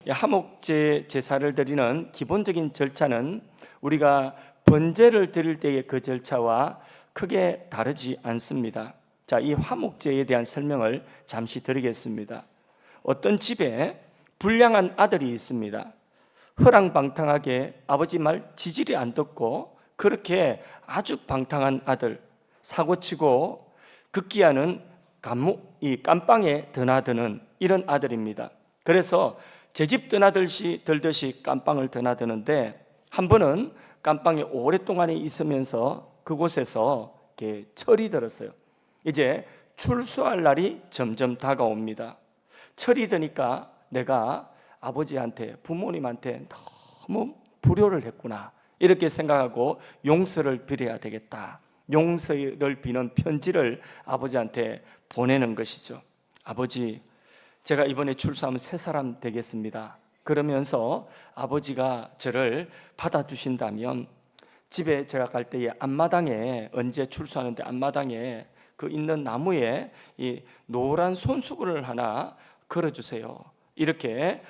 하목제 제사를 드리는 기본적인 절차는 우리가 번제를 드릴 때의 그 절차와 크게 다르지 않습니다. 자, 이 화목제에 대한 설명을 잠시 드리겠습니다. 어떤 집에 불량한 아들이 있습니다. 허랑방탕하게 아버지 말 지질이 안 듣고 그렇게 아주 방탕한 아들, 사고치고 급기야는 이 깜빵에 드나드는 이런 아들입니다. 그래서 제 집 들듯이 깜빵을 드나드는데 한 번은 깜빵에 오랫동안 있으면서 그곳에서 이렇게 철이 들었어요. 이제 출소할 날이 점점 다가옵니다. 철이 드니까 내가 아버지한테, 부모님한테 너무 불효를 했구나 이렇게 생각하고 용서를 빌어야 되겠다. 용서를 비는 편지를 아버지한테 보내는 것이죠. 아버지, 제가 이번에 출소하면 새 사람 되겠습니다. 그러면서 아버지가 저를 받아주신다면 집에 제가 갈 때에 앞마당에, 언제 출소하는데 앞마당에 그 있는 나무에 이 노란 손수건을 하나 걸어주세요. 이렇게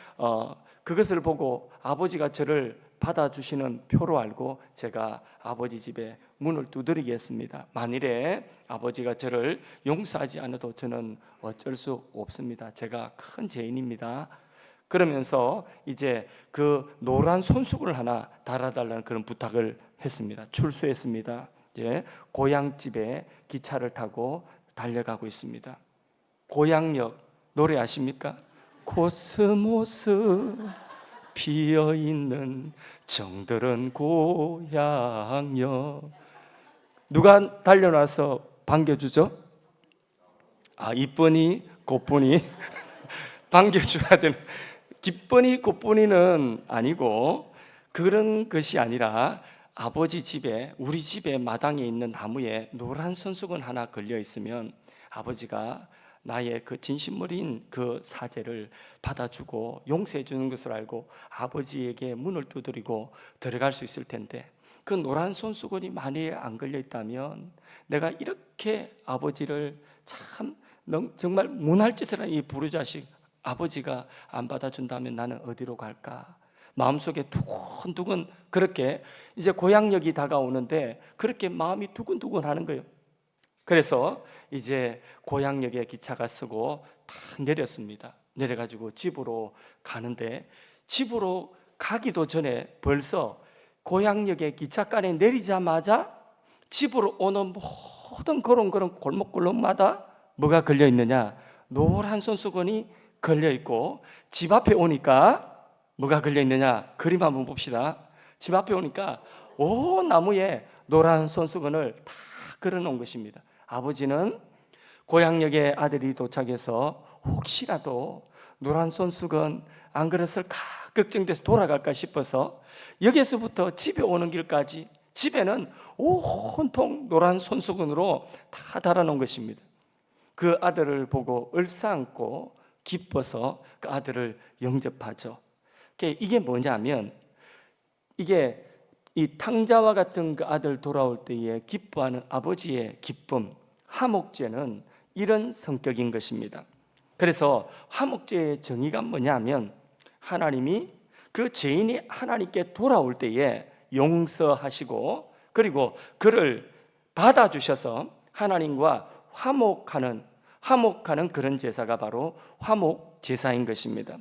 그것을 보고 아버지가 저를 받아주시는 표로 알고 제가 아버지 집에 문을 두드리겠습니다. 만일에 아버지가 저를 용서하지 않아도 저는 어쩔 수 없습니다. 제가 큰 죄인입니다. 그러면서 이제 그 노란 손수건을 하나 달아달라는 그런 부탁을 했습니다. 출소했습니다. 이제 고향집에 기차를 타고 달려가고 있습니다. 고향역 노래 아십니까? 코스모스 피어있는 정들은 고향역. 누가 달려나서 반겨주죠? 이쁜이 곧분이 반겨줘야 되는, 기쁜이 곧분이는 아니고 그런 것이 아니라 아버지 집에, 우리 집에 마당에 있는 나무에 노란 손수건 하나 걸려 있으면 아버지가 나의 그 진심어린 그 사죄를 받아주고 용서해 주는 것을 알고 아버지에게 문을 두드리고 들어갈 수 있을 텐데, 그 노란 손수건이 만약에 안 걸려 있다면 내가 이렇게 아버지를 참 정말 문할 짓을 한 이 부르자식 아버지가 안 받아준다면 나는 어디로 갈까? 마음속에 두근두근, 그렇게 이제 고향역이 다가오는데 그렇게 마음이 두근두근 하는 거예요. 그래서 이제 고향역에 기차가 서고 탁 내렸습니다. 내려가지고 집으로 가는데, 집으로 가기도 전에 벌써 고향역에 기차간에 내리자마자 집으로 오는 모든 그런 골목골목마다 뭐가 걸려 있느냐? 노란 손수건이 걸려 있고, 집 앞에 오니까 뭐가 걸려 있느냐? 그림 한번 봅시다. 집 앞에 오니까 온 나무에 노란 손수건을 다 걸어 놓은 것입니다. 아버지는 고향역에 아들이 도착해서 혹시라도 노란 손수건 안 걸었을까 걱정돼서 돌아갈까 싶어서 여기서부터 집에 오는 길까지, 집에는 온통 노란 손수건으로 다 달아놓은 것입니다. 그 아들을 보고 얼싸안고 기뻐서 그 아들을 영접하죠. 이게 뭐냐면, 이게 이 탕자와 같은 그 아들 돌아올 때에 기뻐하는 아버지의 기쁨, 화목제는 이런 성격인 것입니다. 그래서 화목제의 정의가 뭐냐면, 하나님이 그 죄인이 하나님께 돌아올 때에 용서하시고 그리고 그를 받아주셔서 하나님과 화목하는 그런 제사가 바로 화목제사인 것입니다.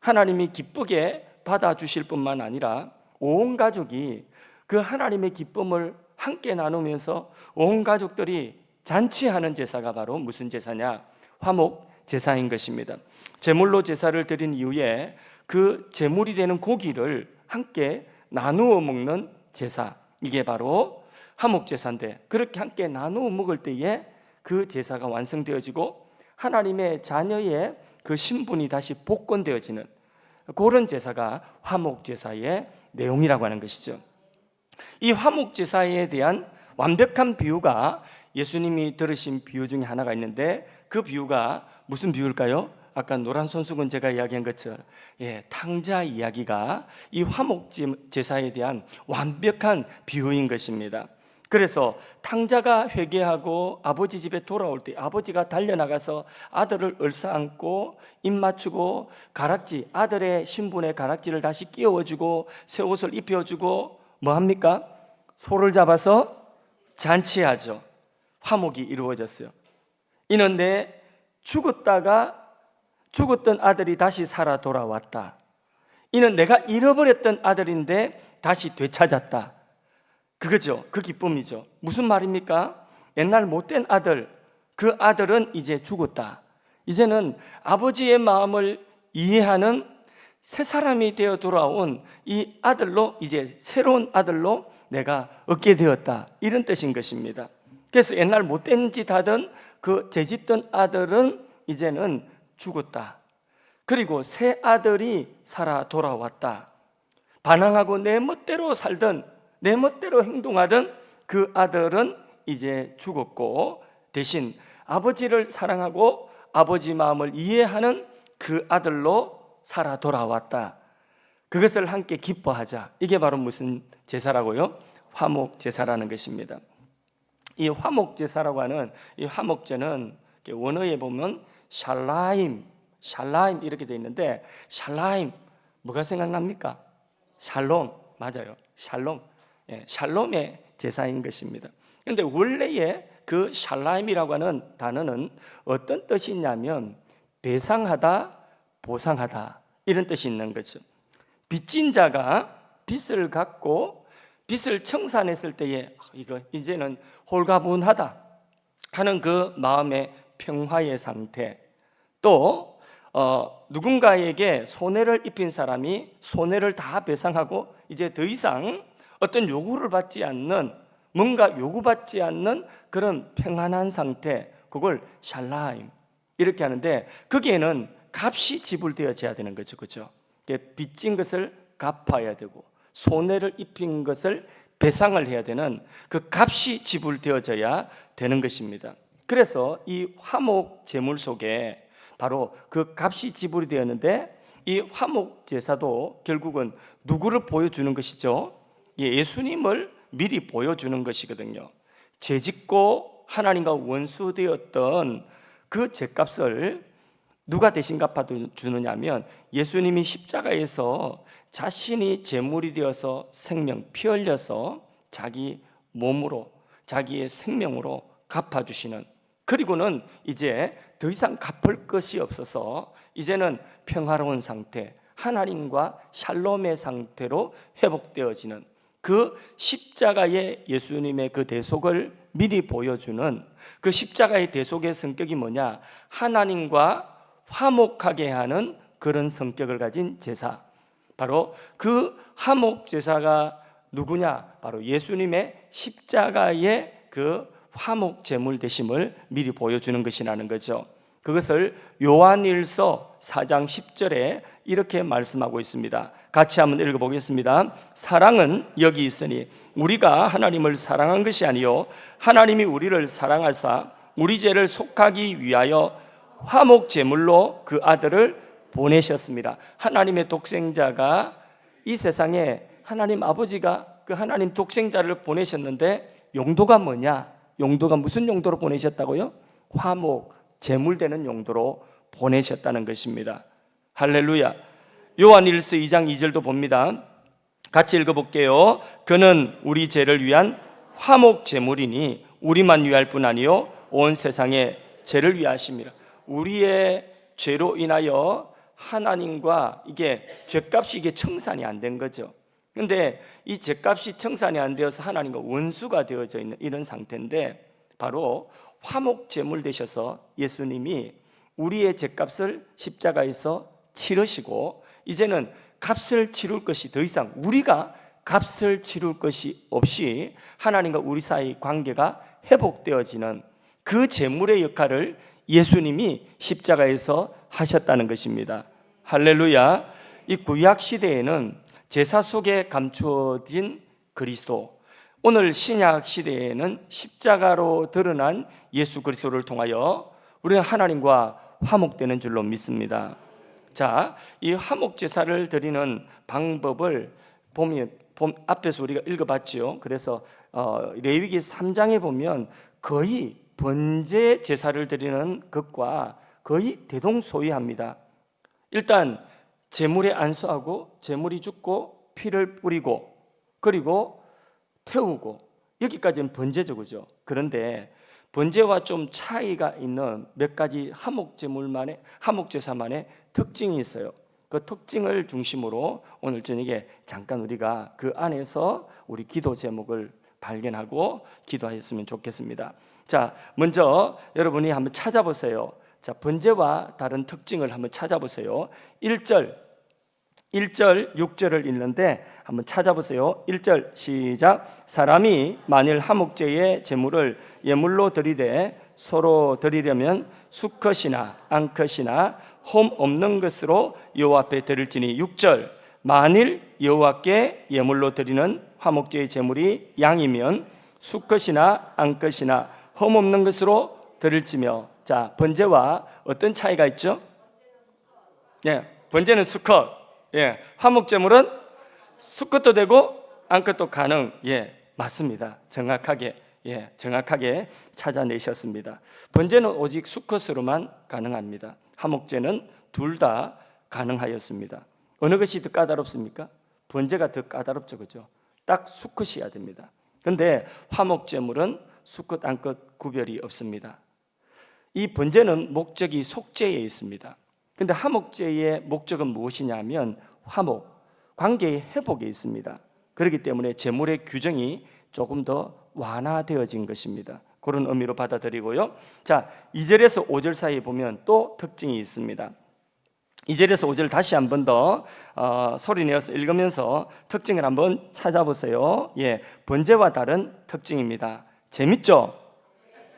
하나님이 기쁘게 받아주실 뿐만 아니라 온 가족이 그 하나님의 기쁨을 함께 나누면서 온 가족들이 잔치하는 제사가 바로 무슨 제사냐? 화목제사인 것입니다. 제물로 제사를 드린 이후에 그 제물이 되는 고기를 함께 나누어 먹는 제사, 이게 바로 화목제사인데, 그렇게 함께 나누어 먹을 때에 그 제사가 완성되어지고 하나님의 자녀의 그 신분이 다시 복권되어지는 그런 제사가 화목제사의 내용이라고 하는 것이죠. 이 화목제사에 대한 완벽한 비유가 예수님이 들으신 비유 중에 하나가 있는데, 그 비유가 무슨 비유일까요? 아까 노란 손수건 제가 이야기한 것처럼 탕자 이야기가 이 화목제사에 대한 완벽한 비유인 것입니다. 그래서 탕자가 회개하고 아버지 집에 돌아올 때 아버지가 달려나가서 아들을 얼싸안고 입 맞추고 가락지, 아들의 신분의 가락지를 다시 끼워주고 새 옷을 입혀주고 뭐합니까? 소를 잡아서 잔치하죠. 화목이 이루어졌어요. 이는 내 죽었던 아들이 다시 살아 돌아왔다. 이는 내가 잃어버렸던 아들인데 다시 되찾았다. 그거죠. 그 기쁨이죠. 무슨 말입니까? 옛날 못된 아들, 그 아들은 이제 죽었다. 이제는 아버지의 마음을 이해하는 새 사람이 되어 돌아온 이 아들로, 이제 새로운 아들로 내가 얻게 되었다. 이런 뜻인 것입니다. 그래서 옛날 못된 짓 하던 그 죄짓던 아들은 이제는 죽었다. 그리고 새 아들이 살아 돌아왔다. 반항하고 내 멋대로 살던, 내 멋대로 행동하던 그 아들은 이제 죽었고, 대신 아버지를 사랑하고 아버지 마음을 이해하는 그 아들로 살아 돌아왔다. 그것을 함께 기뻐하자. 이게 바로 무슨 제사라고요? 화목 제사라는 것입니다. 이 화목 제사라고 하는 이 화목제는 원어에 보면 샬라임 이렇게 돼 있는데, 샬라임 뭐가 생각납니까? 샬롬, 맞아요. 샬롬. 샬롬의 제사인 것입니다. 그런데 원래의 그 샬라임이라고 하는 단어는 어떤 뜻이 있냐면 배상하다, 보상하다, 이런 뜻이 있는 거죠. 빚진 자가 빚을 갚고 빚을 청산했을 때에 이거 이제는 홀가분하다 하는 그 마음의 평화의 상태, 또 누군가에게 손해를 입힌 사람이 손해를 다 배상하고 이제 더 이상 어떤 요구를 받지 않는, 뭔가 요구받지 않는 그런 평안한 상태, 그걸 샬라임 이렇게 하는데, 거기에는 값이 지불되어져야 되는 거죠. 그렇죠? 빚진 것을 갚아야 되고 손해를 입힌 것을 배상을 해야 되는 그 값이 지불되어져야 되는 것입니다. 그래서 이 화목 제물 속에 바로 그 값이 지불이 되었는데, 이 화목 제사도 결국은 누구를 보여주는 것이죠? 예수님을 미리 보여주는 것이거든요. 죄짓고 하나님과 원수되었던 그 죄값을 누가 대신 갚아주느냐 하면, 예수님이 십자가에서 자신이 제물이 되어서 생명 피 흘려서 자기 몸으로, 자기의 생명으로 갚아주시는, 그리고는 이제 더 이상 갚을 것이 없어서 이제는 평화로운 상태, 하나님과 샬롬의 상태로 회복되어지는 그 십자가의 예수님의 그 대속을 미리 보여주는 그 십자가의 대속의 성격이 뭐냐? 하나님과 화목하게 하는 그런 성격을 가진 제사, 바로 그 화목 제사가 누구냐? 바로 예수님의 십자가의 그 화목 제물 되심을 미리 보여주는 것이라는 거죠. 그것을 요한일서 4장 10절에 이렇게 말씀하고 있습니다. 같이 한번 읽어보겠습니다. 사랑은 여기 있으니 우리가 하나님을 사랑한 것이 아니요 하나님이 우리를 사랑하사 우리 죄를 속하기 위하여 화목 제물로 그 아들을 보내셨습니다. 하나님의 독생자가 이 세상에, 하나님 아버지가 그 하나님 독생자를 보내셨는데 용도가 뭐냐? 용도가 무슨 용도로 보내셨다고요? 화목 제물되는 용도로 보내셨다는 것입니다. 할렐루야. 요한일서 2장 2절도 봅니다. 같이 읽어볼게요. 그는 우리 죄를 위한 화목 제물이니 우리만 위할 뿐 아니요 온 세상의 죄를 위하심이라. 우리의 죄로 인하여 하나님과 이게 죄값이 이게 청산이 안 된 거죠. 그런데 이 죄값이 청산이 안 되어서 하나님과 원수가 되어져 있는 이런 상태인데, 바로 화목 제물 되셔서 예수님이 우리의 죄값을 십자가에서 치르시고 이제는 값을 치룰 것이 더 이상 우리가 값을 치룰 것이 없이 하나님과 우리 사이 관계가 회복되어지는 그 제물의 역할을 예수님이 십자가에서 하셨다는 것입니다. 할렐루야. 이 구약 시대에는 제사 속에 감추어진 그리스도, 오늘 신약 시대에는 십자가로 드러난 예수 그리스도를 통하여 우리는 하나님과 화목되는 줄로 믿습니다. 자, 이 화목 제사를 드리는 방법을 앞에서 우리가 읽어봤죠. 그래서 레위기 3장에 보면 거의 번제 제사를 드리는 것과 거의 대동소이합니다. 일단 제물에 안수하고 제물이 죽고 피를 뿌리고 그리고 태우고 여기까지는 번제죠, 그죠? 그런데 번제와 좀 차이가 있는 몇 가지 화목제사만의 특징이 있어요. 그 특징을 중심으로 오늘 저녁에 잠깐 우리가 그 안에서 우리 기도 제목을 발견하고 기도하셨으면 좋겠습니다. 자, 먼저 여러분이 한번 찾아보세요. 자, 번제와 다른 특징을 한번 찾아보세요. 1절, 6절을 읽는데 한번 찾아보세요. 1절 시작. 사람이 만일 화목제의 제물을 예물로 드리되 서로 드리려면 수컷이나 암컷이나 홈 없는 것으로 여호와 앞에 드릴지니. 6절 만일 여호와께 예물로 드리는 화목제의 제물이 양이면 수컷이나 암컷이나 홈 없는 것으로 드릴지며. 자, 번제와 어떤 차이가 있죠? 예, 번제는 수컷, 예, 화목제물은 수컷도 되고 암컷도 가능. 예, 맞습니다. 정확하게 찾아내셨습니다. 번제는 오직 수컷으로만 가능합니다. 화목제는 둘 다 가능하였습니다. 어느 것이 더 까다롭습니까? 번제가 더 까다롭죠, 그죠? 딱 수컷이어야 됩니다. 그런데 화목제물은 수컷, 암컷 구별이 없습니다. 이 번제는 목적이 속죄에 있습니다. 그런데 화목제의 목적은 무엇이냐면 화목, 관계의 회복에 있습니다. 그렇기 때문에 제물의 규정이 조금 더 완화되어진 것입니다. 그런 의미로 받아들이고요. 자, 2절에서 5절 사이에 보면 또 특징이 있습니다. 2절에서 5절 다시 한 번 더 소리 내어서 읽으면서 특징을 한번 찾아보세요. 예, 번제와 다른 특징입니다. 재밌죠?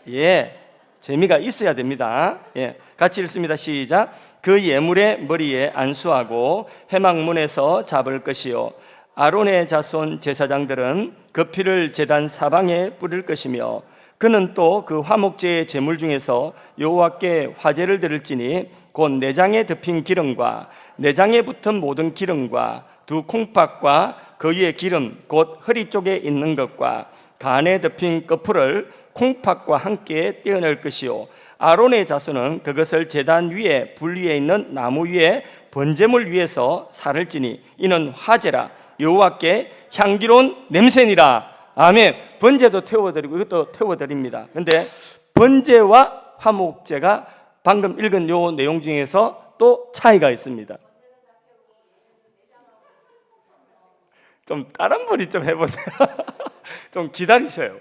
예, 재미가 있어야 됩니다. 예, 같이 읽습니다. 시작. 그 예물의 머리에 안수하고 회막문에서 잡을 것이요 아론의 자손 제사장들은 그 피를 제단 사방에 뿌릴 것이며 그는 또 그 화목제의 제물 중에서 여호와께 화제를 드릴지니 곧 내장에 덮인 기름과 내장에 붙은 모든 기름과 두 콩팥과 그 위에 기름 곧 허리 쪽에 있는 것과 간에 덮인 거풀을 콩팥과 함께 떼어낼 것이요 아론의 자손은 그것을 제단 위에 불 위에 있는 나무 위에 번제물 위에서 살을 찌니 이는 화제라 여호와께 향기로운 냄새니라. 아멘. 번제도 태워드리고 이것도 태워드립니다. 그런데 번제와 화목제가 방금 읽은 요 내용 중에서 또 차이가 있습니다. 좀 다른 분이 좀 해보세요. 좀 기다리세요.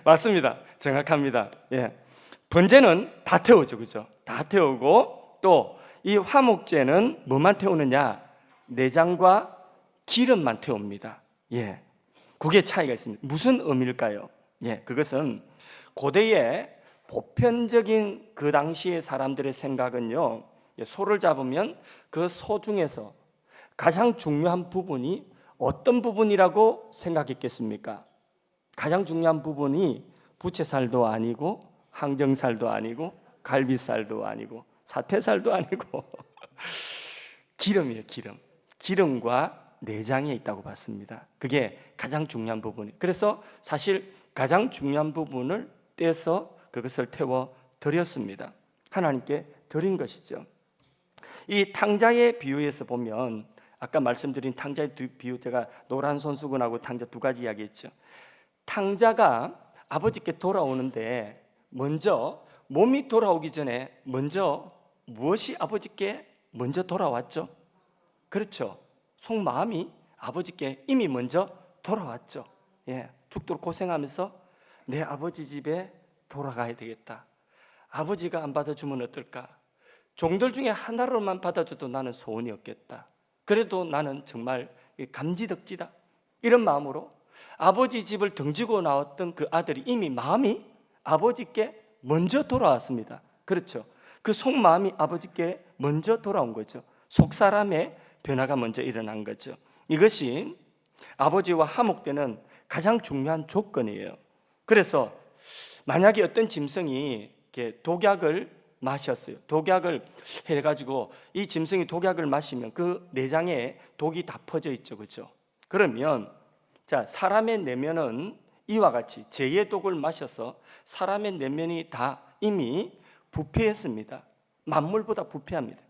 맞습니다. 정확합니다. 예. 번제는 다 태우죠, 그죠? 다 태우고 또 이 화목제는 뭐만 태우느냐? 내장과 기름만 태웁니다. 예, 그게 차이가 있습니다. 무슨 의미일까요? 예, 그것은 고대의 보편적인 그 당시의 사람들의 생각은요, 소를 잡으면 그 소 중에서 가장 중요한 부분이 어떤 부분이라고 생각했겠습니까? 가장 중요한 부분이 부채살도 아니고 항정살도 아니고 갈비살도 아니고 사태살도 아니고 기름이에요. 기름과 내장에 있다고 봤습니다. 그게 가장 중요한 부분이. 그래서 사실 가장 중요한 부분을 떼서 그것을 태워 드렸습니다. 하나님께 드린 것이죠. 이 탕자의 비유에서 보면 아까 말씀드린 탕자의 비유, 제가 노란 손수건하고 탕자 두 가지 이야기했죠. 탕자가 아버지께 돌아오는데 먼저 몸이 돌아오기 전에 먼저 무엇이 아버지께 먼저 돌아왔죠? 그렇죠. 속마음이 아버지께 이미 먼저 돌아왔죠. 예, 죽도록 고생하면서 내 아버지 집에 돌아가야 되겠다. 아버지가 안 받아주면 어떨까? 종들 중에 하나로만 받아줘도 나는 소원이 없겠다. 그래도 나는 정말 감지덕지다. 이런 마음으로 아버지 집을 등지고 나왔던 그 아들이 이미 마음이 아버지께 먼저 돌아왔습니다. 그렇죠. 그 속마음이 아버지께 먼저 돌아온 거죠. 속사람의 변화가 먼저 일어난 거죠. 이것이 아버지와 화목되는 가장 중요한 조건이에요. 그래서 만약에 어떤 짐승이 이렇게 독약을 마셨어요. 독약을 해가지고 이 짐승이 독약을 마시면 그 내장에 독이 다 퍼져 있죠, 그렇죠? 그러면 자, 사람의 내면은 이와 같이 죄의 독을 마셔서 사람의 내면이 다 이미 부패했습니다. 만물보다 부패합니다.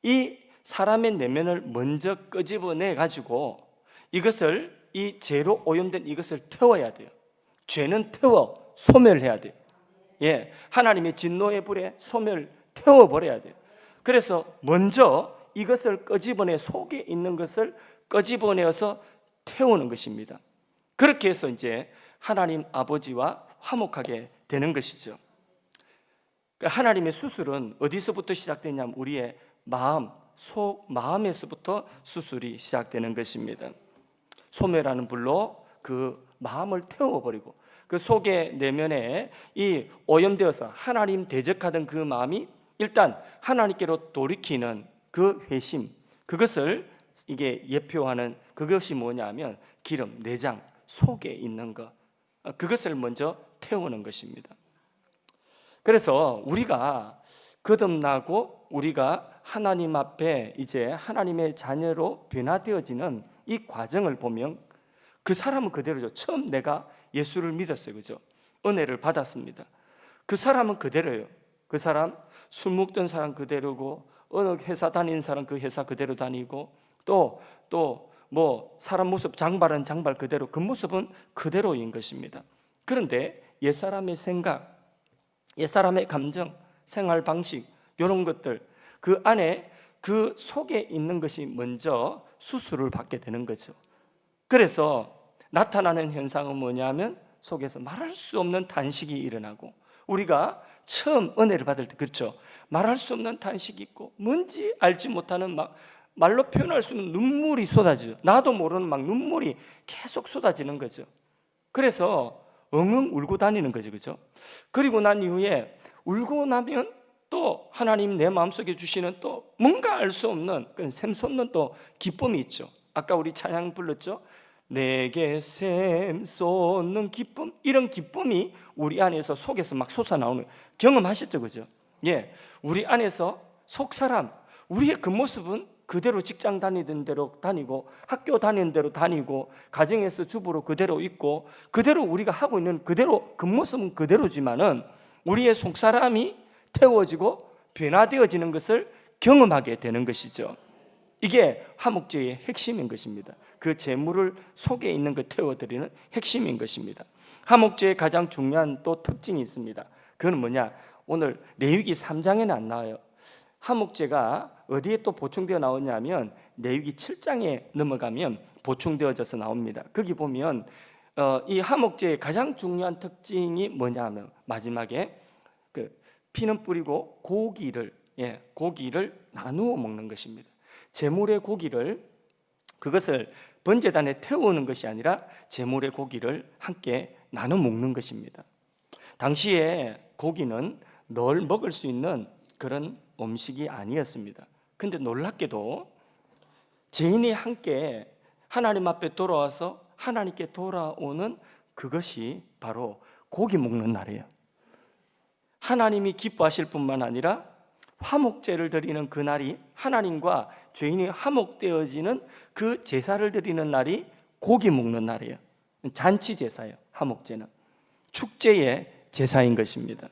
이 사람의 내면을 먼저 끄집어내 가지고 이것을 이 죄로 오염된 이것을 태워야 돼요. 죄는 태워 소멸해야 돼요. 예, 하나님의 진노의 불에 소멸 태워버려야 돼요. 그래서 먼저 이것을 끄집어내 속에 있는 것을 끄집어내어서 태우는 것입니다. 그렇게 해서 이제 하나님 아버지와 화목하게 되는 것이죠. 하나님의 수술은 어디서부터 시작되냐면 우리의 마음, 속 마음에서부터 수술이 시작되는 것입니다. 소멸하는 불로 그 마음을 태워버리고 그 속의 내면에 이 오염되어서 하나님 대적하던 그 마음이 일단 하나님께로 돌이키는 그 회심, 그것을 이게 예표하는 그것이 뭐냐면 기름, 내장, 속에 있는 것, 그것을 먼저 태우는 것입니다. 그래서 우리가 거듭나고 우리가 하나님 앞에 이제 하나님의 자녀로 변화되어지는 이 과정을 보면 그 사람은 그대로죠. 처음 내가 예수를 믿었어요, 그죠? 은혜를 받았습니다. 그 사람은 그대로예요. 그 사람 술 먹던 사람 그대로고 어느 회사 다니는 사람 그 회사 그대로 다니고 또 뭐 사람 모습 장발은 장발 그대로 그 모습은 그대로인 것입니다. 그런데 옛사람의 생각, 옛사람의 감정, 생활 방식 이런 것들 그 안에 그 속에 있는 것이 먼저 수술을 받게 되는 거죠. 그래서 나타나는 현상은 뭐냐면 속에서 말할 수 없는 탄식이 일어나고 우리가 처음 은혜를 받을 때 그렇죠. 말할 수 없는 탄식이 있고 뭔지 알지 못하는 막 말로 표현할 수 없는 눈물이 쏟아져요. 나도 모르는 막 눈물이 계속 쏟아지는 거죠. 그래서 엉엉 울고 다니는 거죠, 그렇죠? 그리고 난 이후에 울고 나면 또 하나님 내 마음속에 주시는 또 뭔가 알 수 없는 그런 샘솟는 또 기쁨이 있죠. 아까 우리 찬양 불렀죠. 내게 샘솟는 기쁨, 이런 기쁨이 우리 안에서 속에서 막 솟아나오는 경험하셨죠, 그죠? 예, 우리 안에서 속 사람, 우리의 그 모습은 그대로 직장 다니던 대로 다니고 학교 다니는 대로 다니고 가정에서 주부로 그대로 있고 그대로 우리가 하고 있는 그대로 그 모습은 그대로지만은 우리의 속 사람이 태워지고 변화되어지는 것을 경험하게 되는 것이죠. 이게 화목제의 핵심인 것입니다. 그 재물을 속에 있는 것 태워드리는 핵심인 것입니다. 화목제의 가장 중요한 또 특징이 있습니다. 그건 뭐냐? 오늘 레위기 3장에는 안 나와요. 화목제가 어디에 또 보충되어 나오냐면 레위기 7장에 넘어가면 보충되어져서 나옵니다. 거기 보면 이 화목제의 가장 중요한 특징이 뭐냐면 마지막에 그 피는 뿌리고 고기를 나누어 먹는 것입니다. 제물의 고기를 그것을 번제단에 태우는 것이 아니라 제물의 고기를 함께 나눠 먹는 것입니다. 당시에 고기는 늘 먹을 수 있는 그런 음식이 아니었습니다. 근데 놀랍게도 죄인이 함께 하나님 앞에 돌아와서 하나님께 돌아오는 그것이 바로 고기 먹는 날이에요. 하나님이 기뻐하실 뿐만 아니라 화목제를 드리는 그 날이 하나님과 죄인이 화목되어지는 그 제사를 드리는 날이 고기 먹는 날이에요. 잔치 제사예요. 화목제는 축제의 제사인 것입니다.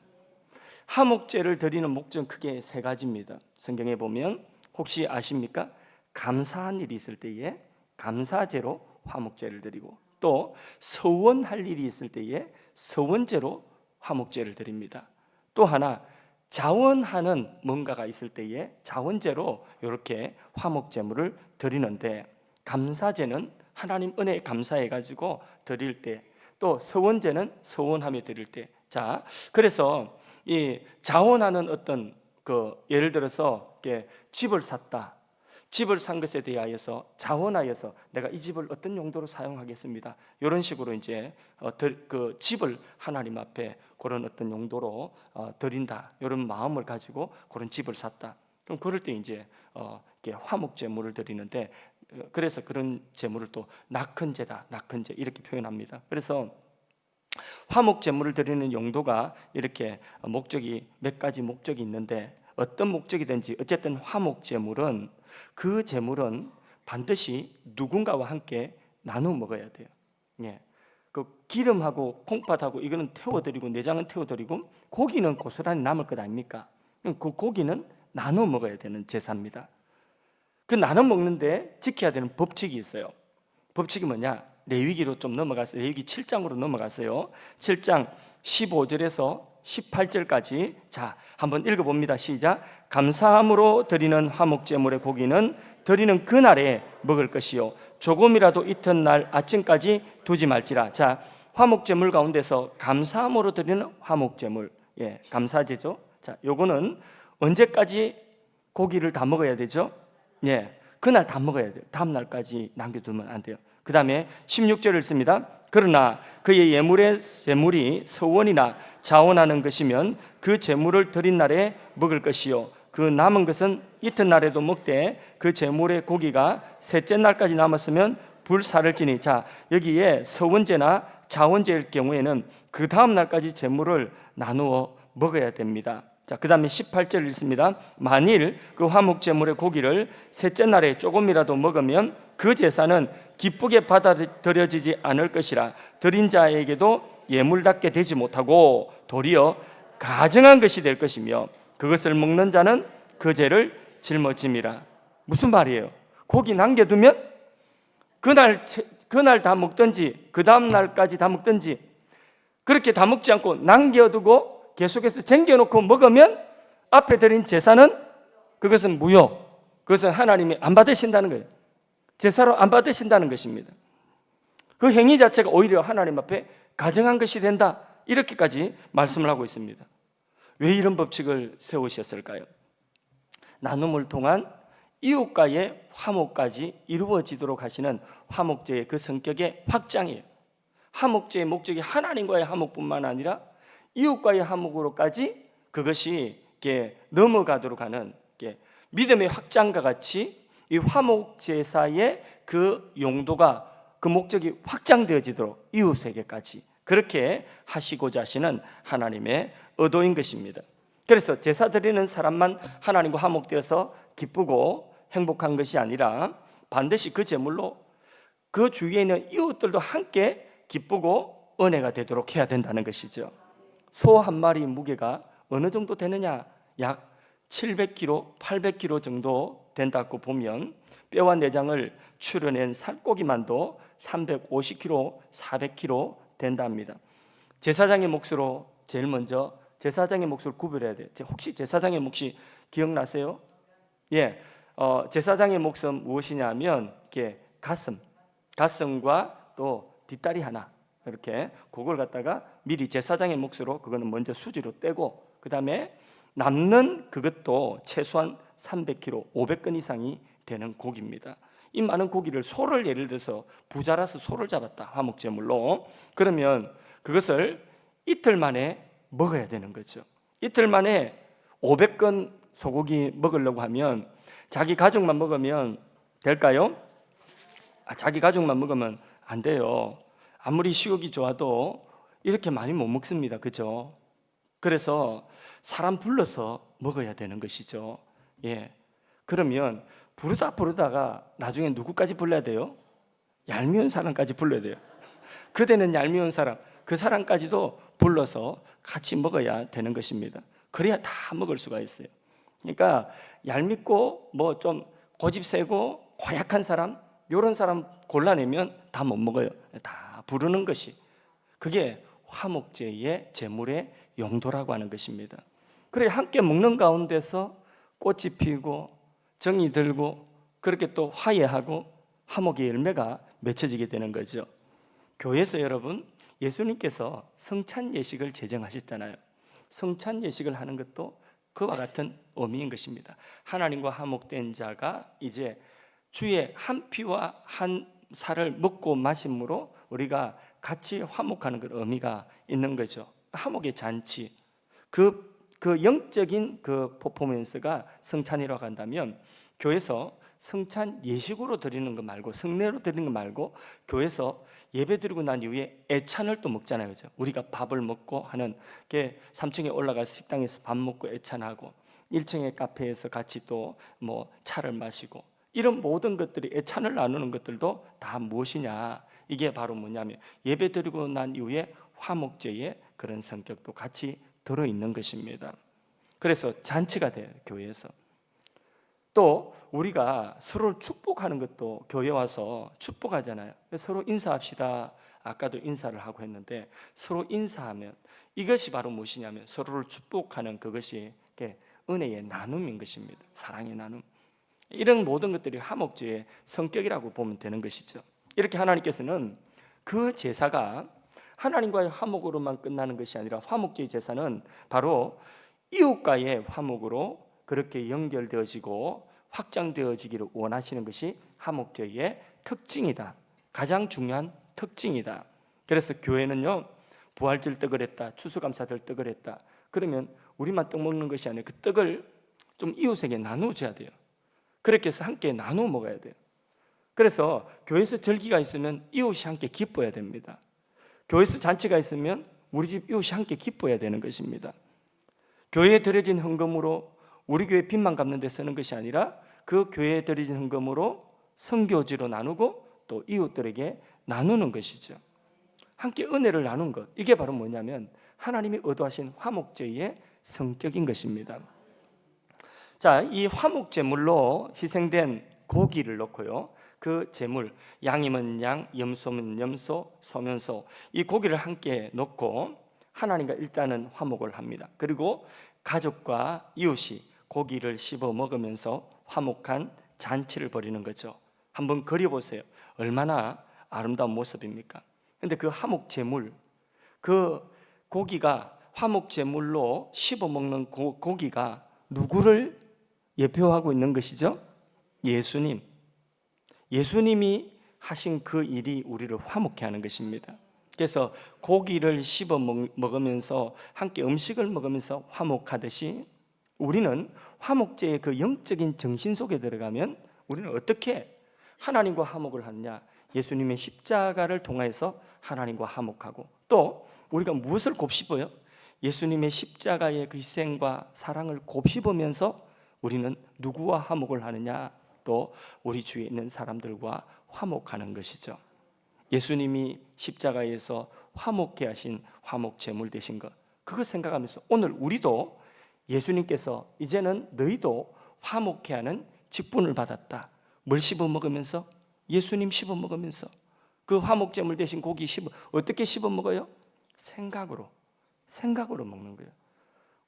화목제를 드리는 목적은 크게 세 가지입니다. 성경에 보면 혹시 아십니까? 감사한 일이 있을 때에 감사제로 화목제를 드리고 또 서원할 일이 있을 때에 서원제로 화목제를 드립니다. 또 하나 자원하는 뭔가가 있을 때에 자원제로 이렇게 화목제물을 드리는데 감사제는 하나님 은혜에 감사해 가지고 드릴 때 또 서원제는 서원하며 드릴 때 자 그래서 이 자원하는 어떤 그 예를 들어서 집을 샀다. 집을 산 것에 대하여서 자원하여서 내가 이 집을 어떤 용도로 사용하겠습니다. 이런 식으로 이제 그 집을 하나님 앞에 그런 어떤 용도로 드린다. 이런 마음을 가지고 그런 집을 샀다. 그럼 그럴 때 이제 화목 제물을 드리는데 그래서 그런 제물을 또 낙헌제다. 낙헌제 이렇게 표현합니다. 그래서 화목 제물을 드리는 용도가 이렇게 목적이 몇 가지 목적이 있는데 어떤 목적이든지 어쨌든 화목 제물은 그 제물은 반드시 누군가와 함께 나눠 먹어야 돼요. 예. 그 기름하고 콩팥하고 이거는 태워드리고 내장은 태워드리고 고기는 고스란히 남을 것 아닙니까? 그 고기는 나눠 먹어야 되는 제사입니다. 그 나눠 먹는데 지켜야 되는 법칙이 있어요. 법칙이 뭐냐? 레위기로 좀 넘어갔어요. 레위기 7장으로 넘어갔어요. 7장 15절에서 18절까지 자, 한번 읽어봅니다. 시작. 감사함으로 드리는 화목제물의 고기는 드리는 그날에 먹을 것이요 조금이라도 이튿날 아침까지 두지 말지라. 자, 화목제물 가운데서 감사함으로 드리는 화목제물, 예, 감사제죠. 자, 요거는 언제까지 고기를 다 먹어야 되죠? 예, 그날 다 먹어야 돼요. 다음 날까지 남겨두면 안 돼요. 그 다음에 16절을 씁니다. 그러나 그의 예물의 제물이 서원이나 자원하는 것이면 그 제물을 드린 날에 먹을 것이요 그 남은 것은 이튿날에도 먹되 그 제물의 고기가 셋째 날까지 남았으면 불사를지니. 자, 여기에 서원제나 자원제일 경우에는 그 다음 날까지 제물을 나누어 먹어야 됩니다. 자, 그 다음에 18절 읽습니다. 만일 그 화목제물의 고기를 셋째 날에 조금이라도 먹으면 그 제사는 기쁘게 받아들여지지 않을 것이라. 드린 자에게도 예물답게 되지 못하고 도리어 가증한 것이 될 것이며 그것을 먹는 자는 그 죄를 짊어짐이라. 무슨 말이에요? 고기 남겨두면 그날 다 먹든지 그 다음 날까지 다 먹든지 그렇게 다 먹지 않고 남겨두고 계속해서 쟁겨놓고 먹으면 앞에 드린 제사는 그것은 무효, 그것은 하나님이 안 받으신다는 거예요. 제사로 안 받으신다는 것입니다. 그 행위 자체가 오히려 하나님 앞에 가증한 것이 된다, 이렇게까지 말씀을 하고 있습니다. 왜 이런 법칙을 세우셨을까요? 나눔을 통한 이웃과의 화목까지 이루어지도록 하시는 화목제의 그 성격의 확장이에요. 화목제의 목적이 하나님과의 화목뿐만 아니라 이웃과의 화목으로까지 그것이 이렇게 넘어가도록 하는 믿음의 확장과 같이 이 화목제사의 그 용도가, 그 목적이 확장되어지도록 이웃에게까지 그렇게 하시고자 하시는 하나님의 의도인 것입니다. 그래서 제사 드리는 사람만 하나님과 화목되어서 기쁘고 행복한 것이 아니라 반드시 그 제물로 그 주위에 있는 이웃들도 함께 기쁘고 은혜가 되도록 해야 된다는 것이죠. 소 한 마리 무게가 어느 정도 되느냐? 약 700kg, 800kg 정도 된다고 보면 뼈와 내장을 추려낸 살코기만도 350kg, 400kg 된답니다. 제사장의 몫으로 제일 먼저 제사장의 몫을 구별해야 돼요. 혹시 제사장의 몫이 기억나세요? 예, 제사장의 몫은 무엇이냐면 이렇게 가슴과 또 뒷다리 하나, 이렇게 그걸 갖다가 미리 제사장의 몫으로 그거는 먼저 수지로 떼고 그 다음에 남는 그것도 최소한 300kg, 500건 이상이 되는 고기입니다. 이 많은 고기를, 소를 예를 들어서 부자라서 소를 잡았다, 화목제물로. 그러면 그것을 이틀 만에 먹어야 되는 거죠. 이틀 만에 500건 소고기 먹으려고 하면 자기 가족만 먹으면 될까요? 자기 가족만 먹으면 안 돼요. 아무리 식욕이 좋아도 이렇게 많이 못 먹습니다. 그죠? 그래서 사람 불러서 먹어야 되는 것이죠. 예. 그러면 부르다가 나중에 누구까지 불러야 돼요? 얄미운 사람까지 불러야 돼요. 그대는 얄미운 사람, 그 사람까지도 불러서 같이 먹어야 되는 것입니다. 그래야 다 먹을 수가 있어요. 그러니까 얄밉고 뭐 좀 고집 세고 고약한 사람, 이런 사람 골라내면 다 못 먹어요. 다 부르는 것이, 그게 화목제의 제물의 용도라고 하는 것입니다. 그래 함께 먹는 가운데서 꽃이 피고 정이 들고 그렇게 또 화해하고 화목의 열매가 맺혀지게 되는 거죠. 교회에서 여러분, 예수님께서 성찬 예식을 제정하셨잖아요. 성찬 예식을 하는 것도 그와 같은 의미인 것입니다. 하나님과 화목된 자가 이제 주의 한 피와 한 살을 먹고 마심으로 우리가 같이 화목하는 그 의미가 있는 거죠. 화목의 잔치, 그 영적인 그 퍼포먼스가 성찬이라고 한다면 교회에서 성찬 예식으로 드리는 거 말고, 성례로 드리는 거 말고, 교회에서 예배 드리고 난 이후에 애찬을 또 먹잖아요, 그죠? 우리가 밥을 먹고 하는 게 3층에 올라가서 식당에서 밥 먹고 애찬하고, 1층의 카페에서 같이 또 뭐 차를 마시고, 이런 모든 것들이 애찬을 나누는 것들도 다 무엇이냐? 이게 바로 뭐냐면 예배 드리고 난 이후에 화목제의 그런 성격도 같이 들어있는 것입니다. 그래서 잔치가 돼요, 교회에서. 또 우리가 서로를 축복하는 것도 교회 와서 축복하잖아요. 서로 인사합시다. 아까도 인사를 하고 했는데, 서로 인사하면 이것이 바로 무엇이냐면 서로를 축복하는 그것이 은혜의 나눔인 것입니다. 사랑의 나눔. 이런 모든 것들이 화목제의 성격이라고 보면 되는 것이죠. 이렇게 하나님께서는 그 제사가 하나님과의 화목으로만 끝나는 것이 아니라, 화목제의 제사는 바로 이웃과의 화목으로 그렇게 연결되어지고 확장되어지기를 원하시는 것이 화목제의 특징이다. 가장 중요한 특징이다. 그래서 교회는요, 부활절 떡을 했다, 추수감사절 떡을 했다, 그러면 우리만 떡 먹는 것이 아니라 그 떡을 좀 이웃에게 나눠줘야 돼요. 그렇게 해서 함께 나눠 먹어야 돼요. 그래서 교회에서 절기가 있으면 이웃이 함께 기뻐해야 됩니다. 교회에서 잔치가 있으면 우리 집 이웃이 함께 기뻐해야 되는 것입니다. 교회에 드려진 헌금으로 우리 교회 빚만 갚는 데 쓰는 것이 아니라, 그 교회에 드려진 헌금으로 선교지로 나누고 또 이웃들에게 나누는 것이죠. 함께 은혜를 나눈 것, 이게 바로 뭐냐면 하나님이 의도하신 화목제의 성격인 것입니다. 자, 이 화목제물로 희생된 고기를 넣고요, 그 제물, 양이면 양, 염소면 염소, 소면 소, 이 고기를 함께 넣고 하나님과 일단은 화목을 합니다. 그리고 가족과 이웃이 고기를 씹어 먹으면서 화목한 잔치를 벌이는 거죠. 한번 그려보세요. 얼마나 아름다운 모습입니까? 근데 그 화목 제물, 그 고기가 화목 제물로 씹어 먹는 고기가 누구를 예표하고 있는 것이죠? 예수님. 예수님이 하신 그 일이 우리를 화목케 하는 것입니다. 그래서 고기를 씹어 먹으면서 함께 음식을 먹으면서 화목하듯이, 우리는 화목제의 그 영적인 정신 속에 들어가면 우리는 어떻게 하나님과 화목을 하느냐? 예수님의 십자가를 통해서 하나님과 화목하고, 또 우리가 무엇을 곱씹어요? 예수님의 십자가의 그 희생과 사랑을 곱씹으면서 우리는 누구와 화목을 하느냐? 또 우리 주위에 있는 사람들과 화목하는 것이죠. 예수님이 십자가에서 화목케 하신 화목 제물 되신 것, 그거 생각하면서 오늘 우리도 예수님께서 이제는 너희도 화목케 하는 직분을 받았다. 뭘 씹어 먹으면서? 예수님 씹어 먹으면서. 그 화목 제물 되신 고기 어떻게 씹어 먹어요? 생각으로 먹는 거예요.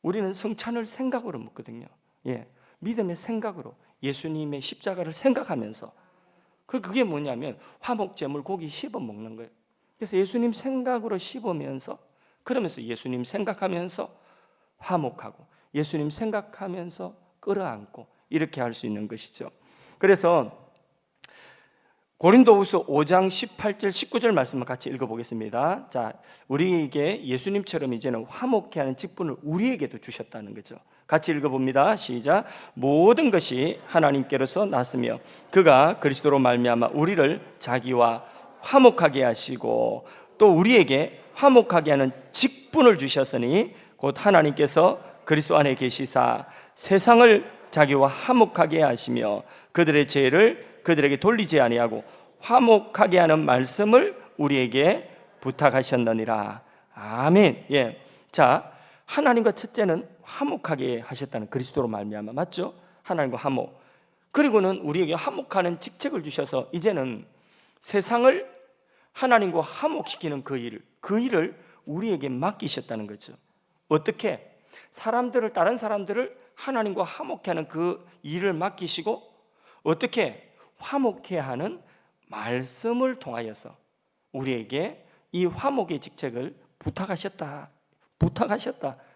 우리는 성찬을 생각으로 먹거든요. 믿음의 생각으로 예수님의 십자가를 생각하면서, 그게 뭐냐면 화목제물 고기 씹어 먹는 거예요. 그래서 예수님 생각으로 씹으면서, 그러면서 예수님 생각하면서 화목하고, 예수님 생각하면서 끌어안고, 이렇게 할 수 있는 것이죠. 그래서 고린도후서 5장 18절 19절 말씀을 같이 읽어보겠습니다. 자, 우리에게 예수님처럼 이제는 화목케 하는 직분을 우리에게도 주셨다는 거죠. 같이 읽어봅니다. 시작. 모든 것이 하나님께로서 났으며 그가 그리스도로 말미암아 우리를 자기와 화목하게 하시고 또 우리에게 화목하게 하는 직분을 주셨으니 곧 하나님께서 그리스도 안에 계시사 세상을 자기와 화목하게 하시며 그들의 죄를 그들에게 돌리지 아니하고 화목하게 하는 말씀을 우리에게 부탁하셨느니라. 아멘. 자, 하나님과 첫째는 화목하게 하셨다는, 그리스도로 말미암아, 맞죠? 하나님과 화목. 그리고는 우리에게 화목하는 직책을 주셔서 이제는 세상을 하나님과 화목시키는 그 일을 우리에게 맡기셨다는 거죠. 어떻게? 다른 사람들을 하나님과 화목케 하는 그 일을 맡기시고, 어떻게? 화목케 하는 말씀을 통하여서 우리에게 이 화목의 직책을 부탁하셨다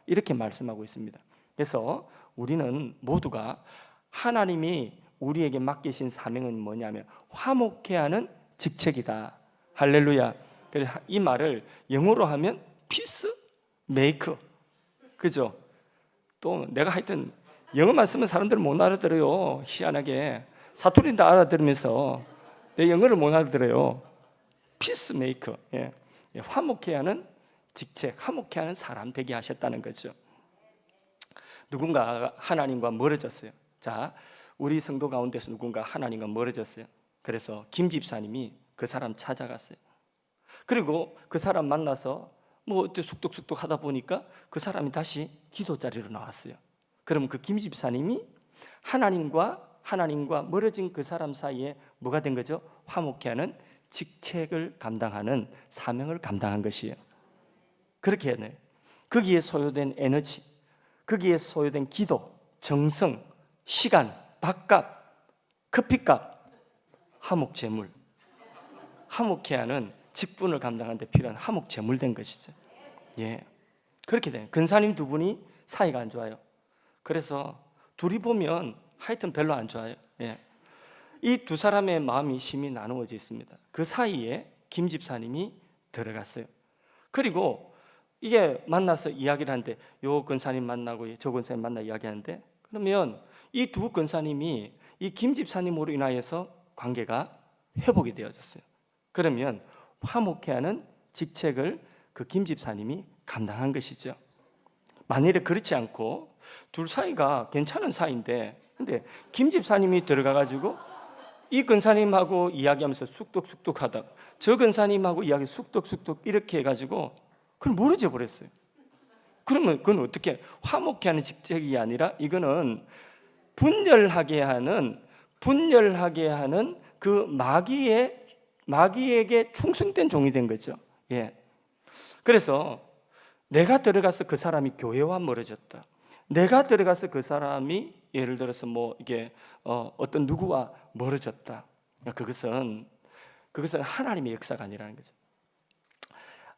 이렇게 말씀하고 있습니다. 그래서 우리는 모두가 하나님이 우리에게 맡기신 사명은 뭐냐면 화목케 하는 직책이다. 할렐루야. 그래서 이 말을 영어로 하면 피스 메이커, 그죠? 또 내가 하여튼 영어만 쓰면 사람들은 못 알아들어요, 희한하게. 사투리는 다 알아들으면서 내 영어를 못 알아들어요. 피스메이커. 예. 화목케 하는 직책, 화목케 하는 사람 되게 하셨다는 거죠. 누군가 하나님과 멀어졌어요. 자, 우리 성도 가운데서 누군가 하나님과 멀어졌어요. 그래서 김 집사님이 그 사람 찾아갔어요. 그리고 그 사람 만나서 뭐 어때 쑥덕쑥덕 하다 보니까 그 사람이 다시 기도 자리로 나왔어요. 그럼 그 김 집사님이 하나님과 멀어진 그 사람 사이에 뭐가 된 거죠? 화목케 하는 직책을 감당하는 사명을 감당한 것이에요. 그렇게 해야 돼요. 거기에 소요된 에너지, 거기에 소요된 기도, 정성, 시간, 밥값, 커피값, 화목제물, 화목케 하는 직분을 감당하는 데 필요한 화목제물 된 것이죠. 예, 그렇게 돼요. 근사님 두 분이 사이가 안 좋아요. 그래서 둘이 보면 하여튼 별로 안 좋아요. 예. 이 두 사람의 마음이 심히 나누어져 있습니다. 그 사이에 김 집사님이 들어갔어요. 그리고 이게 만나서 이야기를 하는데 요 근사님 만나고 저 근사님 만나 이야기하는데 그러면 이 두 근사님이 이 김 집사님으로 인하여서 관계가 회복이 되어졌어요. 그러면 화목케 하는 직책을 그 김 집사님이 감당한 것이죠. 만일에 그렇지 않고 둘 사이가 괜찮은 사이인데 근데 김 집사님이 들어가가지고 이 근사님하고 이야기하면서 쑥덕쑥덕 하다 저 근사님하고 이야기 쑥덕쑥덕 이렇게 해가지고 그걸 멀어져 버렸어요. 그러면 그건 어떻게 화목케 하는 직책이 아니라 이거는 분열하게 하는 그 마귀에게 충성된 종이 된 거죠. 예. 그래서 내가 들어가서 그 사람이 교회와 멀어졌다. 내가 들어가서 그 사람이 예를 들어서 뭐 이게 어떤 누구와 멀어졌다. 그것은 하나님의 역사가 아니라는 거죠.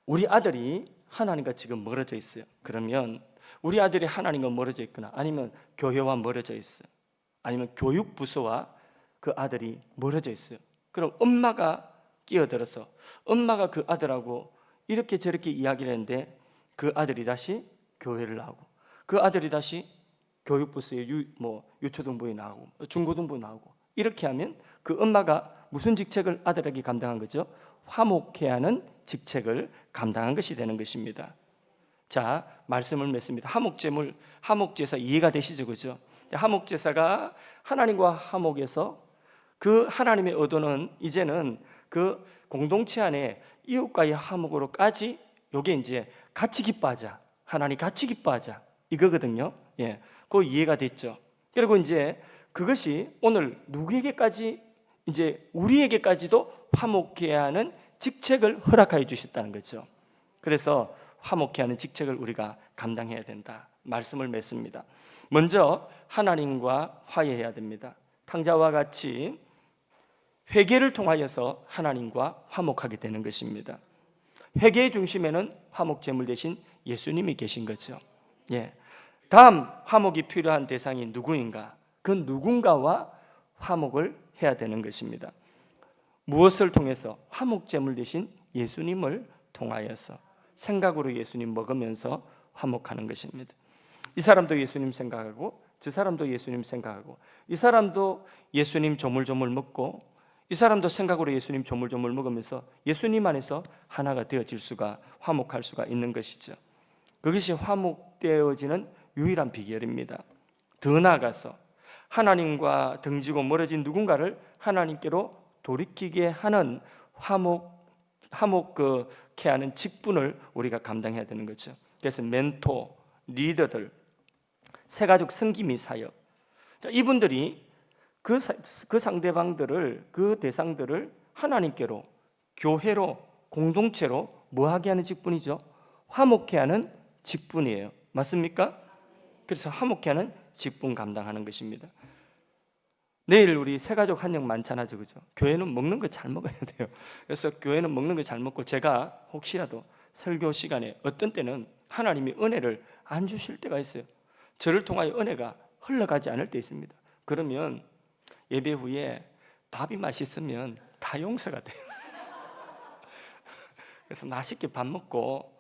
우리 아들이 하나님과 지금 멀어져 있어요. 그러면 우리 아들이 하나님과 멀어져 있거나 아니면 교회와 멀어져 있어요. 아니면 교육 부서와 그 아들이 멀어져 있어요. 그럼 엄마가 끼어들어서 엄마가 그 아들하고 이렇게 저렇게 이야기를 했는데 그 아들이 다시 교회를 나오고 그 아들이 다시 교육부서에 유초등부에 나오고 중고등부에 나오고 이렇게 하면 그 엄마가 무슨 직책을 아들에게 감당한 거죠? 화목케 하는 직책을 감당한 것이 되는 것입니다. 자, 말씀을 맺습니다. 화목제물, 화목제사 이해가 되시죠? 그죠? 화목제사가 하나님과 화목에서 그 하나님의 의도는 이제는 그 공동체 안에 이웃과의 화목으로까지 요게 이제 같이 기뻐하자. 하나님 같이 기뻐하자. 이거거든요. 예. 그 이해가 됐죠. 그리고 이제 그것이 오늘 누구에게까지 이제 우리에게까지도 화목케 하는 직책을 허락하여 주셨다는 거죠. 그래서 화목케 하는 직책을 우리가 감당해야 된다. 말씀을 맺습니다. 먼저 하나님과 화해해야 됩니다. 탕자와 같이 회개를 통하여서 하나님과 화목하게 되는 것입니다. 회개의 중심에는 화목제물 대신 예수님이 계신 거죠. 예. 다음 화목이 필요한 대상이 누구인가? 그 누군가와 화목을 해야 되는 것입니다. 무엇을 통해서? 화목제물 대신 예수님을 통하여서 생각으로 예수님 먹으면서 화목하는 것입니다. 이 사람도 예수님 생각하고 저 사람도 예수님 생각하고 이 사람도 예수님 조물조물 먹고 이 사람도 생각으로 예수님 조물조물 먹으면서 예수님 안에서 하나가 되어질 수가 화목할 수가 있는 것이죠. 그것이 화목되어지는 유일한 비결입니다. 더 나아가서 하나님과 등지고 멀어진 하나님께로 돌이키게 하는 화목케 하는 직분을 우리가 감당해야 되는 거죠. 그래서 멘토, 리더들, 새가족 섬김이 사역, 이분들이 그 상대방들을 그 대상들을 하나님께로 교회로 공동체로 뭐하게 하는 직분이죠? 화목케 하는 직분이에요. 맞습니까? 그래서 화목케 하는 직분 감당하는 것입니다. 내일 우리 새가족 한영 만찬하죠, 그죠? 교회는 먹는 거 잘 먹어야 돼요. 그래서 교회는 먹는 거 잘 먹고 제가 혹시라도 설교 시간에 어떤 때는 하나님이 은혜를 안 주실 때가 있어요. 저를 통하여 은혜가 흘러가지 않을 때 있습니다. 그러면 예배 후에 밥이 맛있으면 다 용서가 돼요. 그래서 맛있게 밥 먹고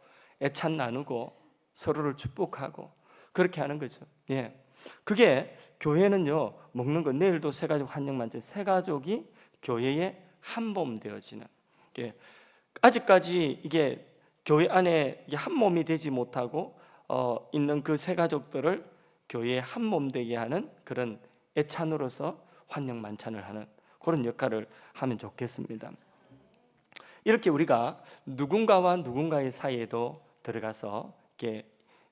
애찬 나누고 서로를 축복하고 그렇게 하는 거죠. 예. 그게 교회는요, 먹는 거 내일도 새가족 환영만찬, 새가족이 교회에 한 몸 되어지는, 아직까지 이게 교회 안에 이게 한 몸이 되지 못하고 있는 그 새가족들을 교회에 한 몸 되게 하는 그런 애찬으로서 환영만찬을 하는 그런 역할을 하면 좋겠습니다. 이렇게 우리가 누군가와 누군가의 사이에도 들어가서 이렇게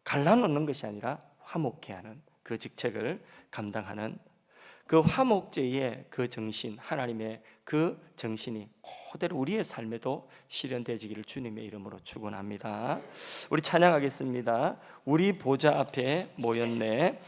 갈라놓는 것이 아니라 화목케 하는 그 직책을 감당하는 그 화목제의 그 정신, 하나님의 그 정신이 그대로 우리의 삶에도 실현되지기를 주님의 이름으로 축원합니다. 우리 찬양하겠습니다. 우리 보좌 앞에 모였네,